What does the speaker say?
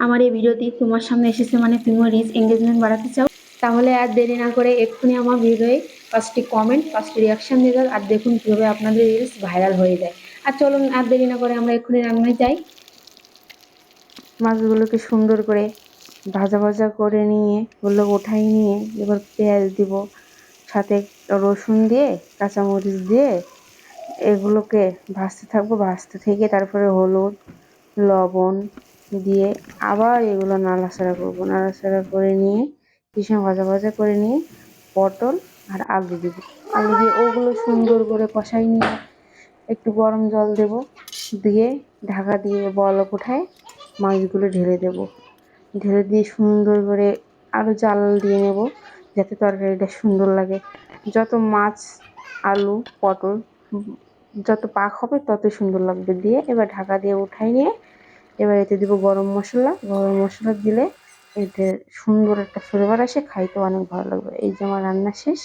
আমার এই ভিডিওটি তোমার সামনে এসেছে মানে তুমিও রিচ এঙ্গেজমেন্ট বাড়াতে চাও, তাহলে আর দেরি না করে এক্ষুনি আমার ভিডিওয়ে 5টি কমেন্ট 5টি রিয়াকশন দিয়ে দাও আর দেখুন কীভাবে আপনাদের রিলস ভাইরাল হয়ে যায়। আর চলুন আর দেরি না করে আমরা এক্ষুনি রান্নায় যাই। মাছগুলোকে সুন্দর করে ভাজা ভাজা করে নিয়ে ওগুলো উঠাই নিয়ে এবার পেঁয়াজ দিব, সাথে রসুন দিয়ে কাঁচামরিচ দিয়ে এগুলোকে ভাজতে থাকবো। ভাজতে থেকে তারপরে হলুদ লবণ দিয়ে আবার এগুলো নাড়াচাড়া করবো। নাড়াচাড়া করে নিয়ে কিছু ভাজা ভাজা করে নিয়ে পটল আর আলু দিব। আলু দিয়ে ওগুলো সুন্দর করে কষাই নিয়ে একটু গরম জল দেব, দিয়ে ঢাকা দিয়ে বলক ওঠায় মাছগুলো ঢেলে দেব। ঢেলে দিয়ে সুন্দর করে আরও জাল দিয়ে নেব যাতে তরকারিটা সুন্দর লাগে। যত মাছ আলু পটল যত পাক হবে ততই সুন্দর লাগবে। দিয়ে এবার ঢাকা দিয়ে উঠাই নিয়ে এবার এতে দিব গরম মশলা। গরম মশলা দিলে এতে সুন্দর একটা ফ্লেভার আসে, খাইতে অনেক ভালো লাগবে। এই যে আমার রান্না শেষ।